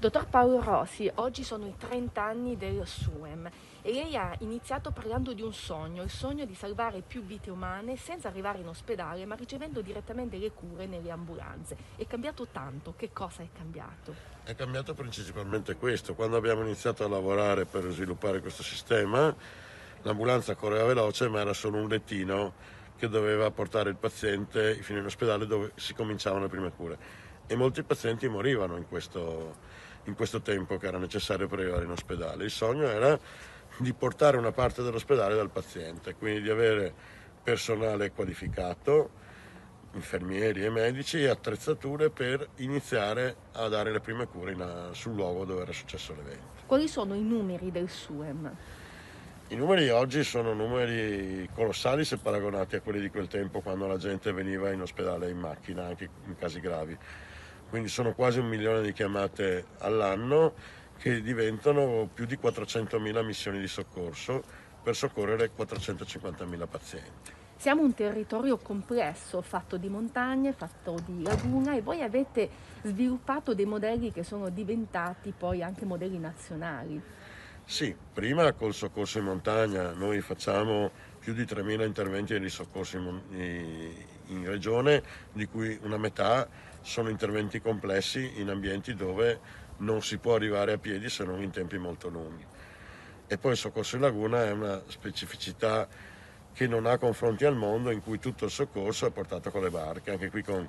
Dottor Paolo Rossi, oggi sono i 30 anni del SUEM e lei ha iniziato parlando di un sogno, il sogno di salvare più vite umane senza arrivare in ospedale ma ricevendo direttamente le cure nelle ambulanze. È cambiato tanto, che cosa è cambiato? È cambiato principalmente questo: quando abbiamo iniziato a lavorare per sviluppare questo sistema, l'ambulanza correva veloce ma era solo un lettino che doveva portare il paziente fino in ospedale dove si cominciavano le prime cure, e molti pazienti morivano in questo tempo che era necessario per arrivare in ospedale. Il sogno era di portare una parte dell'ospedale dal paziente, quindi di avere personale qualificato, infermieri e medici, e attrezzature per iniziare a dare le prime cure sul luogo dove era successo l'evento. Quali sono i numeri del SUEM? I numeri oggi sono numeri colossali se paragonati a quelli di quel tempo, quando la gente veniva in ospedale in macchina, anche in casi gravi. Quindi sono quasi 1 milione di chiamate all'anno, che diventano più di 400.000 missioni di soccorso per soccorrere 450.000 pazienti. Siamo un territorio complesso, fatto di montagne, fatto di laguna e voi avete sviluppato dei modelli che sono diventati poi anche modelli nazionali. Sì, prima col soccorso in montagna noi facciamo più di 3.000 interventi di soccorso in regione, di cui una metà sono interventi complessi in ambienti dove non si può arrivare a piedi se non in tempi molto lunghi. E poi il soccorso in laguna è una specificità che non ha confronti al mondo, in cui tutto il soccorso è portato con le barche, anche qui con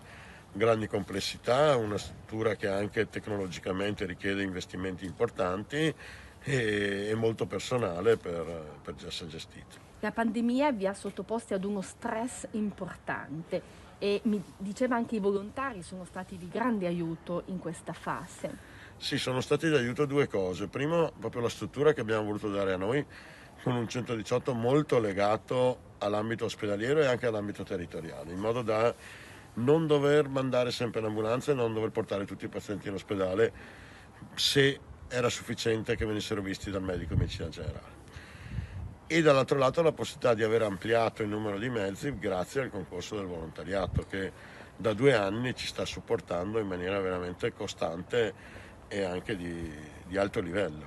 grandi complessità, una struttura che anche tecnologicamente richiede investimenti importanti e molto personale per essere gestito. La pandemia vi ha sottoposti ad uno stress importante e mi diceva anche i volontari sono stati di grande aiuto in questa fase. Sì, sono stati di aiuto due cose. Primo, proprio la struttura che abbiamo voluto dare a noi, con un 118 molto legato all'ambito ospedaliero e anche all'ambito territoriale, in modo da non dover mandare sempre l'ambulanza e non dover portare tutti i pazienti in ospedale se era sufficiente che venissero visti dal medico di medicina generale. E dall'altro lato la possibilità di aver ampliato il numero di mezzi grazie al concorso del volontariato, che da 2 anni ci sta supportando in maniera veramente costante e anche di alto livello.